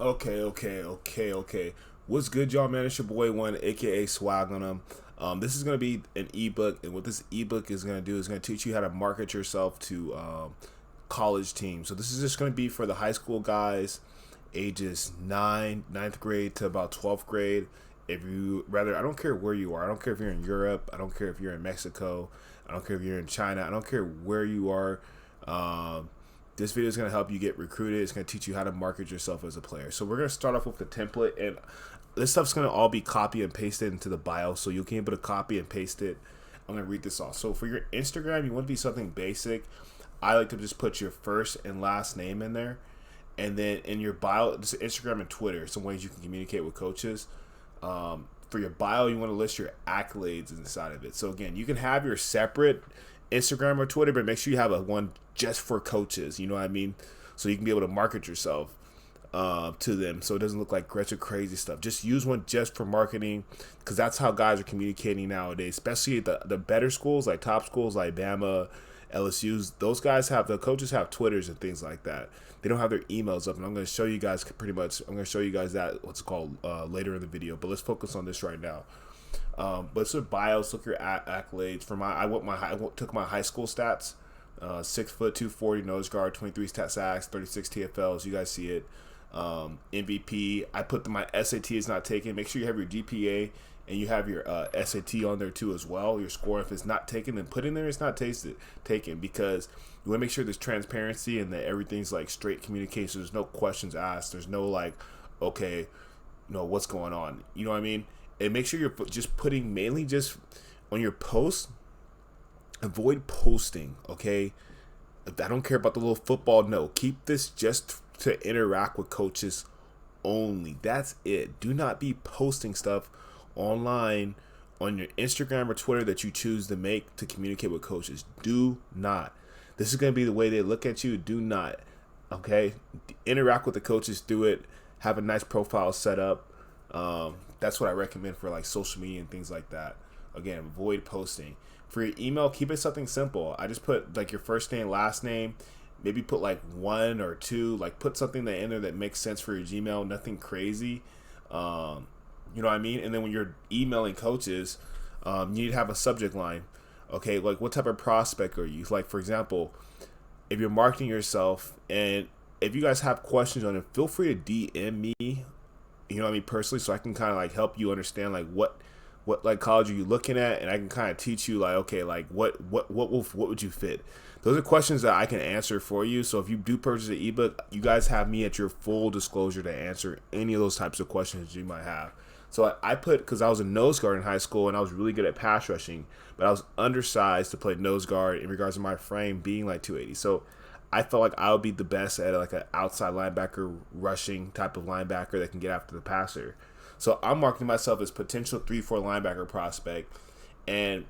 Okay. What's good, y'all, man? It's your boy One, aka SwagonemA1s. This is gonna be an ebook, and what this ebook is gonna do is gonna teach you how to market yourself to college teams. So this is just gonna be for the high school guys, ages ninth grade to about 12th grade. If you rather, I don't care where you are. I don't care if you're in Europe. I don't care if you're in Mexico. I don't care if you're in China. I don't care where you are. This video is going to help you get recruited. It's going to teach you how to market yourself as a player. So we're going to start off with the template, and this stuff's going to all be copy and pasted into the bio, so you can be able to copy and paste it. I'm going to read this off. So for your Instagram, you want to be something basic. I like to just put your first and last name in there, and then in your bio, just Instagram and Twitter, some ways you can communicate with coaches. For your bio, you want to list your accolades inside of it. So again, you can have your separate Instagram or Twitter, but make sure you have a one just for coaches, you know what I mean? So you can be able to market yourself to them, so it doesn't look like Gretchen crazy stuff. Just use one just for marketing, because that's how guys are communicating nowadays, especially the better schools, like top schools like Bama, LSU's. Those guys the coaches have Twitters and things like that. They don't have their emails up, and I'm going to show you guys that what's called later in the video, but let's focus on this right now. But it's your bios, look your accolades. I took my high school stats. 6 foot 240 nose guard, 23 sacks, 36 TFLs. You guys see it. MVP. I put my SAT is not taken. Make sure you have your GPA and you have your SAT on there too as well. Your score, if it's not taken, then put in there it's not taken, because you want to make sure there's transparency and that everything's like straight communication. There's no questions asked. There's no like, okay, what's going on? You know what I mean? And make sure you're just putting mainly just on your posts. Avoid posting, okay? I don't care about the little football. No, keep this just to interact with coaches only. That's it. Do not be posting stuff online on your Instagram or Twitter that you choose to make to communicate with coaches. Do not. This is going to be the way they look at you. Do not, okay? Interact with the coaches through it. Have a nice profile set up. That's what I recommend for like social media and things like that. Again, avoid posting. For your email, keep it something simple. I just put like your first name, last name, maybe put like 1 or 2, like put something that in there that makes sense for your Gmail, nothing crazy. You know what I mean? And then when you're emailing coaches, you need to have a subject line. Okay, like what type of prospect are you? Like, for example, if you're marketing yourself, and if you guys have questions on it, feel free to DM me, you know what I mean, personally, so I can kind of like help you understand like what like college are you looking at, and I can kind of teach you like, okay, like what would you fit? Those are questions that I can answer for you. So if you do purchase an ebook, you guys have me at your full disclosure to answer any of those types of questions you might have. So I put, because I was a nose guard in high school and I was really good at pass rushing, but I was undersized to play nose guard in regards to my frame being like 280. So I felt like I would be the best at like an outside linebacker, rushing type of linebacker that can get after the passer. So I'm marketing myself as potential 3-4 linebacker prospect, and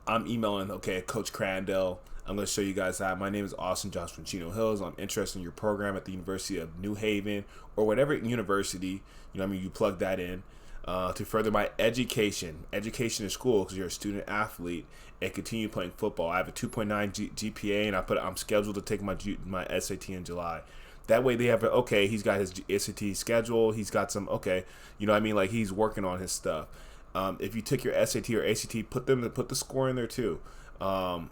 I'm emailing, okay, Coach Crandell. I'm going to show you guys that. My name is Auston Johnson from Chino Hills. I'm interested in your program at the University of New Haven, or whatever university, you plug that in to further my education in school, because you're a student athlete, and continue playing football. I have a 2.9 GPA, and I'm scheduled to take my SAT in July. That way they have he's got his SAT schedule. He's got some, like he's working on his stuff. If you took your SAT or ACT, put the score in there too. I'm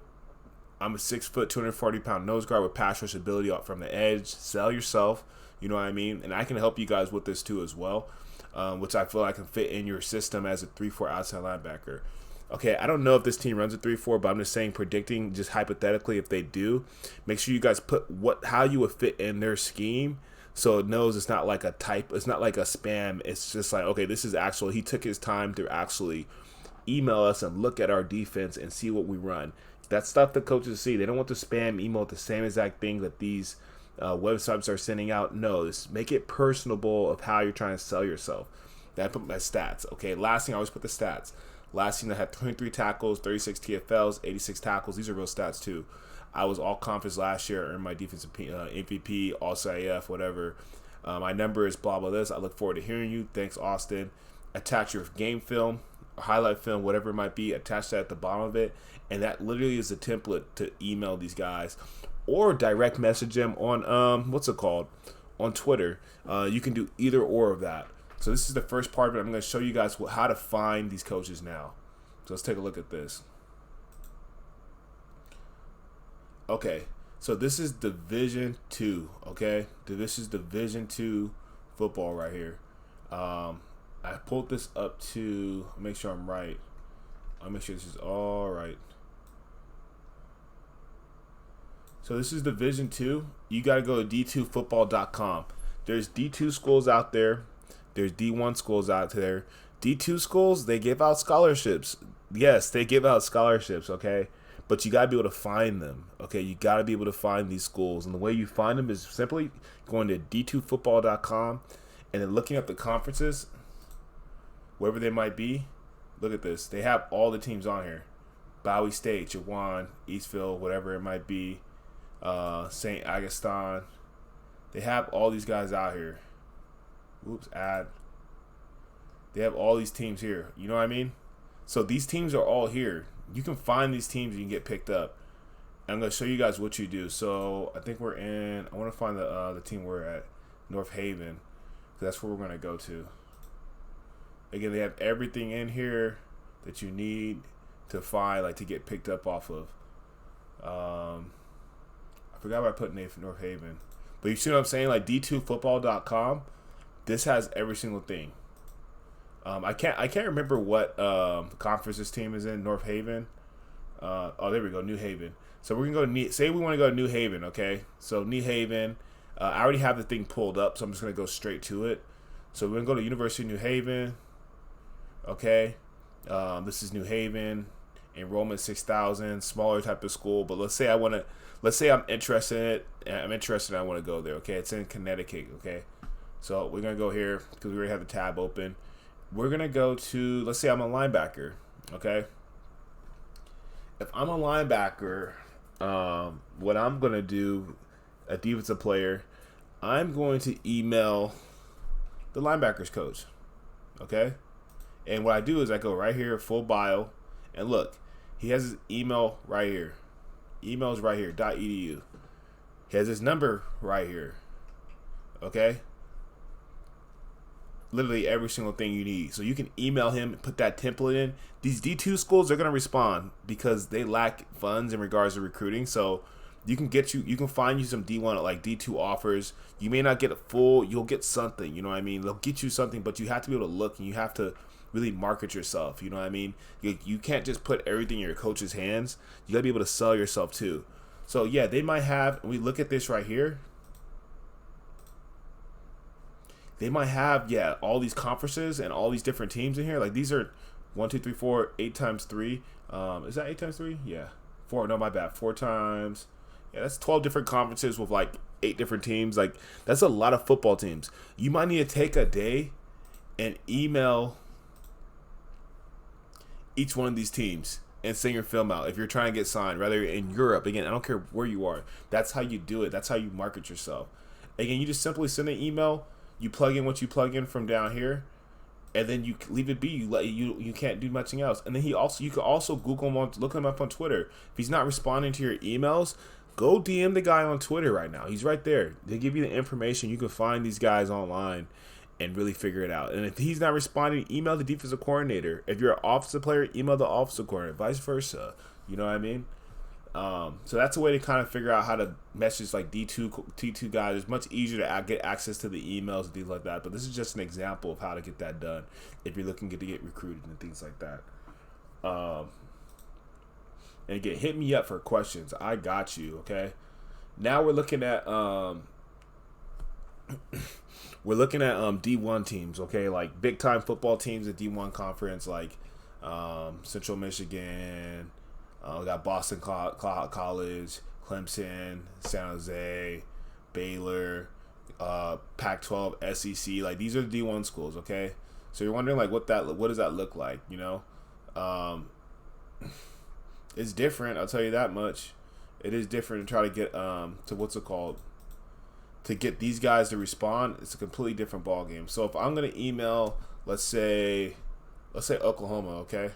a 6 foot, 240 pound nose guard with pass rush ability out from the edge. Sell yourself, you know what I mean? And I can help you guys with this too as well, which I feel I can fit in your system as a 3-4 outside linebacker. Okay, I don't know if this team runs a 3-4, but I'm just saying, predicting, just hypothetically, if they do, make sure you guys put how you would fit in their scheme, so it knows it's not like a type, it's not like a spam. It's just like, okay, this is actual. He took his time to actually email us and look at our defense and see what we run. That's stuff the coaches see. They don't want the spam email, the same exact thing that these websites are sending out. No, just make it personable of how you're trying to sell yourself. Then I put my stats. Okay, last thing, I always put the stats. Last season I had 23 tackles, 36 TFLs, 86 tackles. These are real stats too. I was all conference last year, earned my defensive MVP, all CIF, whatever. My number is blah, blah, this. I look forward to hearing you. Thanks, Austin. Attach your game film, highlight film, whatever it might be. Attach that at the bottom of it. And that literally is a template to email these guys, or direct message them on, on Twitter. You can do either or of that. So this is the first part of it. I'm going to show you guys how to find these coaches now. So let's take a look at this. Okay, so this is Division II. Okay, this is Division II football right here. I pulled this up to make sure I'm right. I'll make sure this is all right. So this is Division II. You got to go to D2football.com. There's D2 schools out there. There's D1 schools out there. D2 schools, they give out scholarships. Yes, they give out scholarships, okay? But you got to be able to find them, okay? You got to be able to find these schools. And the way you find them is simply going to D2football.com and then looking up the conferences, wherever they might be. Look at this. They have all the teams on here. Bowie State, Jawan, Eastville, whatever it might be. St. Augustine. They have all these guys out here. Oops, add. They have all these teams here. You know what I mean? So these teams are all here. You can find these teams. You can get picked up. I'm going to show you guys what you do. So I think we're in. I want to find the team we're at, North Haven. That's where we're going to go to. Again, they have everything in here that you need to find, like to get picked up off of. I forgot what I put in North Haven. But you see what I'm saying? Like D2football.com, this has every single thing. I can't remember what conference this team is in. North Haven. Oh, there we go. New Haven. So we're gonna go to say we want to go to New Haven. Okay. So New Haven. I already have the thing pulled up, so I'm just gonna go straight to it. So we're gonna go to University of New Haven. Okay. This is New Haven. Enrollment 6,000. Smaller type of school, but let's say I'm interested in it. I'm interested. I want to go there. Okay. It's in Connecticut. Okay. So we're gonna go here because we already have the tab open. We're going to go to, let's say I'm a linebacker, okay? If I'm a linebacker, what I'm going to do, a defensive player, I'm going to email the linebackers coach, okay? And what I do is I go right here, full bio, and look, he has his email right here. Email's right here, .edu. He has his number right here, okay? Literally every single thing you need. So you can email him, put that template in. These D2 schools, they're going to respond because they lack funds in regards to recruiting. So you can find you some D1, like D2 offers. You may not get a full, you'll get something, you know what I mean? They'll get you something, but you have to be able to look and you have to really market yourself, you know what I mean? You can't just put everything in your coach's hands. You got to be able to sell yourself too. So yeah, they might have, we look at this right here. They might have, yeah, all these conferences and all these different teams in here. Like these are 1, 2, 3, 4, 8 times 3. Is that 8 times 3? Yeah. 4. No, my bad. 4 times. Yeah, that's 12 different conferences with like 8 different teams. Like that's a lot of football teams. You might need to take a day and email each one of these teams and send your film out if you're trying to get signed, rather in Europe. Again, I don't care where you are. That's how you do it. That's how you market yourself. Again, you just simply send an email. You plug in what you plug in from down here, and then you leave it be. You can't do much else. And then you can also Google him look him up on Twitter. If he's not responding to your emails, go DM the guy on Twitter right now. He's right there. They give you the information. You can find these guys online and really figure it out. And if he's not responding, email the defensive coordinator. If you're an offensive player, email the offensive coordinator. Vice versa. You know what I mean? So that's a way to kind of figure out how to message like T2 guys. It's much easier to get access to the emails and things like that. But this is just an example of how to get that done if you're looking to get recruited and things like that. And again, hit me up for questions. I got you. Okay. Now we're looking at D1 teams. Okay, like big time football teams at D1 conference, like Central Michigan. We got Boston College, Clemson, San Jose, Baylor, Pac-12, SEC. Like these are the D1 schools, okay? So you're wondering like what does that look like? You know, it's different. I'll tell you that much. It is different to try to get to what's it called? To get these guys to respond. It's a completely different ball game. So if I'm gonna email, let's say Oklahoma, okay?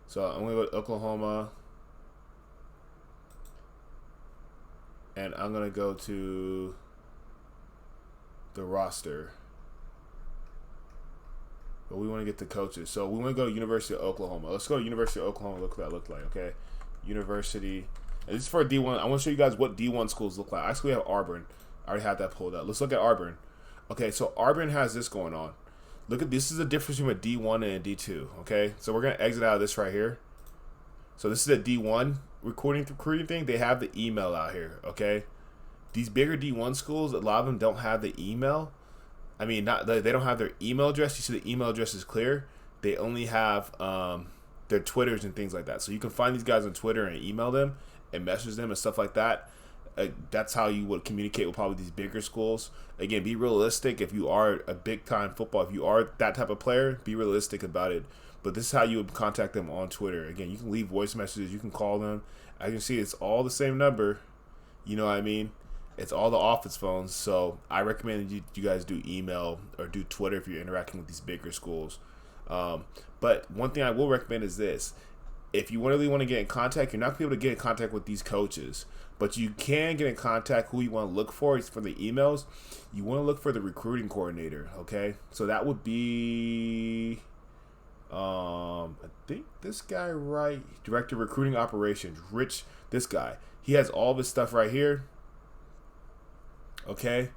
So I'm going to go to Oklahoma, and I'm going to go to the roster. But we want to get the coaches. So we want to go to University of Oklahoma. Let's go to University of Oklahoma. Look what that looked like, okay? University. And this is for D1. I want to show you guys what D1 schools look like. Actually, we have Auburn. I already had that pulled up. Let's look at Auburn. Okay, so Auburn has this going on. Look at this. Is the difference between a D1 and a D2, okay? So we're going to exit out of this right here. So this is a D1 recruiting thing. They have the email out here, okay? These bigger D1 schools, a lot of them don't have the email. I mean, they don't have their email address. You see the email address is clear. They only have their Twitters and things like that. So you can find these guys on Twitter and email them and message them and stuff like that. That's how you would communicate with probably these bigger schools. Again, be realistic. If you are a big-time football, if you are that type of player, be realistic about it. But this is how you would contact them on Twitter. Again, you can leave voice messages. You can call them. As you can see, it's all the same number. You know what I mean? It's all the office phones, so I recommend you guys do email or do Twitter if you're interacting with these bigger schools. But one thing I will recommend is this. If you really want to get in contact, you're not going to be able to get in contact with these coaches, but you can get in contact. Who you want to look for is for the emails. You want to look for the recruiting coordinator, okay? So that would be, I think this guy, right? Director of Recruiting Operations, Rich, this guy. He has all this stuff right here. Okay,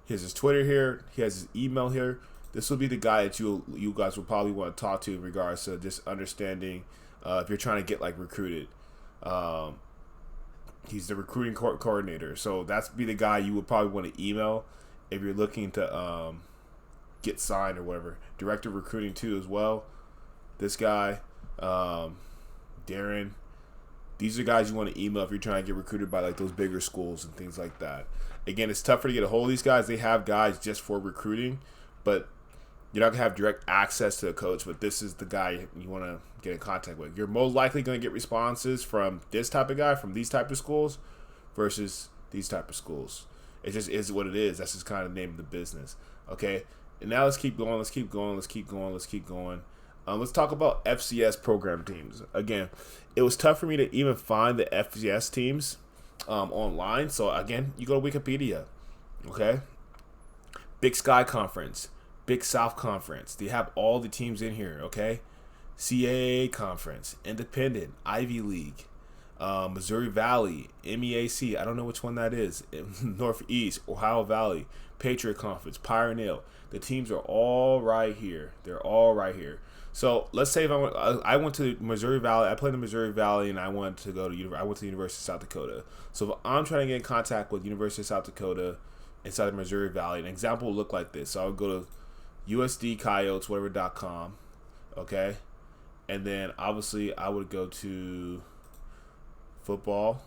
he has his Twitter here. He has his email here. This will be the guy that you guys will probably want to talk to in regards to just understanding if you're trying to get like recruited. He's the recruiting coordinator, so that's be the guy you would probably want to email if you're looking to get signed or whatever. Director of recruiting too as well. This guy, Darren. These are guys you want to email if you're trying to get recruited by like those bigger schools and things like that. Again, it's tougher to get a hold of these guys. They have guys just for recruiting, but you're not going to have direct access to a coach. But this is the guy you want to get in contact with. You're most likely going to get responses from this type of guy, from these type of schools, versus these type of schools. It just is what it is. That's just kind of the name of the business. Okay? And now let's keep going. Let's keep going. Let's keep going. Let's keep going. Let's talk about FCS program teams. Again, it was tough for me to even find the FCS teams online. So, again, you go to Wikipedia. Okay? Big Sky Conference. Big South Conference. They have all the teams in here. Okay? CAA Conference. Independent. Ivy League. Missouri Valley. MEAC. I don't know which one that is. Northeast. Ohio Valley. Patriot Conference. Pioneer. The teams are all right here. They're all right here. So let's say if I went to Missouri Valley, I played in Missouri Valley, and I wanted to go to I went to the University of South Dakota. So if I'm trying to get in contact with University of South Dakota inside of Missouri Valley, an example would look like this. So I would go to USD whatever.com, okay, and then obviously I would go to football,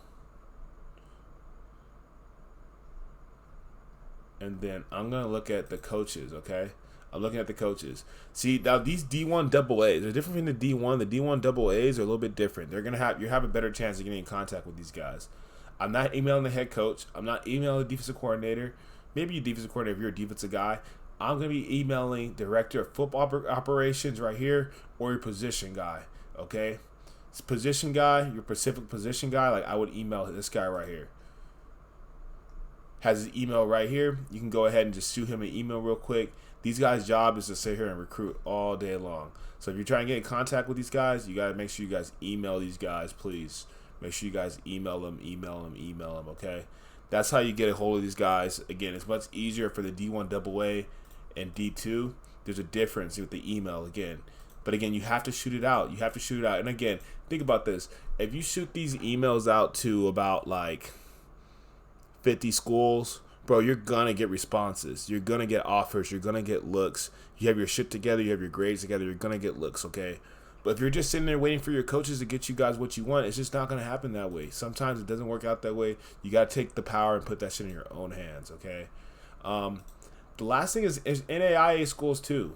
and then I'm gonna look at the coaches, okay. I'm looking at the coaches. See, now these D1aa, they're different from the D1. The D1aas are a little bit different. You have a better chance of getting in contact with these guys. I'm not emailing the head coach. I'm not emailing the defensive coordinator. Maybe you're defensive coordinator if you're a defensive guy. I'm going to be emailing director of football operations right here, or your position guy, okay? Position guy, your Pacific position guy, like I would email this guy right here. Has his email right here. You can go ahead and just shoot him an email real quick. These guys' job is to sit here and recruit all day long. So if you're trying to get in contact with these guys, you got to make sure you guys email these guys, please. Make sure you guys email them, okay? That's how you get a hold of these guys. Again, it's much easier for the D1aa and D2. There's a difference with the email, again. But again, you have to shoot it out. You have to shoot it out. And again, think about this. If you shoot these emails out to about like 50 schools, bro, you're gonna get responses. You're gonna get offers. You're gonna get looks. You have your shit together. You have your grades together. You're gonna get looks, okay? But if you're just sitting there waiting for your coaches to get you guys what you want, it's just not gonna happen that way. Sometimes it doesn't work out that way. You gotta take the power and put that shit in your own hands, okay? The last thing is NAIA schools too.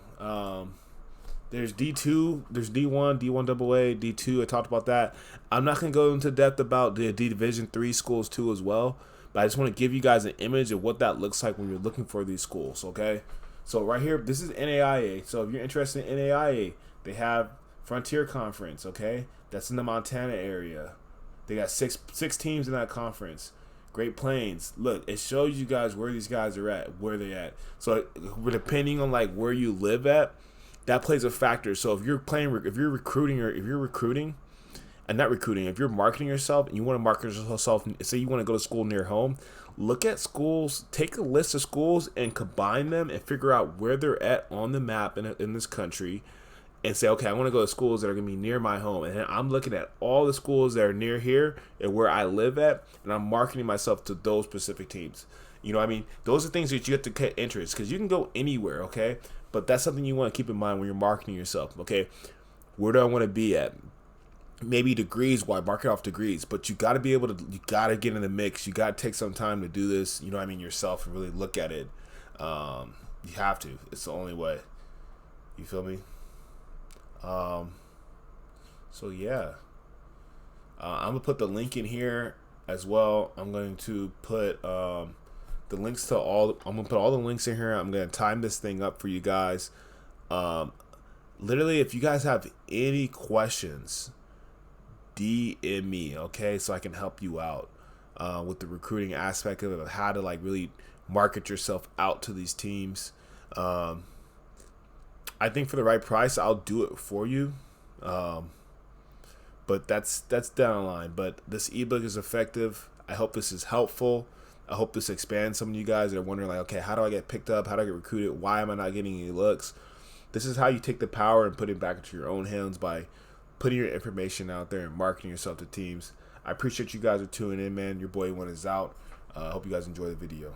There's D2, there's D1, D1aa, D2. I talked about that. I'm not gonna go into depth about the Division 3 schools too as well. But I just want to give you guys an image of what that looks like when you're looking for these schools, okay? So right here, this is NAIA. So if you're interested in NAIA, they have Frontier Conference, okay? That's in the Montana area. They got six teams in that conference. Great Plains. Look, it shows you guys where these guys are at, where they're at. So depending on like where you live at, that plays a factor. So if you're recruiting, and not recruiting, if you're marketing yourself and you want to market yourself, say you want to go to school near home, look at schools, take a list of schools and combine them and figure out where they're at on the map in this country, and say, okay, I want to go to schools that are going to be near my home. And then I'm looking at all the schools that are near here and where I live at, and I'm marketing myself to those specific teams. You know what I mean? Those are things that you have to get interest, because you can go anywhere, okay? But that's something you want to keep in mind when you're marketing yourself, okay? Where do I want to be at? Maybe degrees, why market off degrees, but you got to be able to, you got to get in the mix. You got to take some time to do this, you know what I mean, yourself, and really look at it. You have to. It's the only way. You feel me? So yeah, I'm gonna put the link in here as well. I'm going to put the links to I'm gonna put all the links in here. I'm gonna time this thing up for you guys. Literally, if you guys have any questions, DM me, okay, so I can help you out with the recruiting aspect of it, how to like really market yourself out to these teams. I think for the right price, I'll do it for you. But that's down the line. But this ebook is effective. I hope this is helpful. I hope this expands some of you guys that are wondering, like, okay, how do I get picked up? How do I get recruited? Why am I not getting any looks? This is how you take the power and put it back into your own hands, by putting your information out there and marketing yourself to teams. I appreciate you guys for tuning in, man. Your boy One is out. I hope you guys enjoy the video.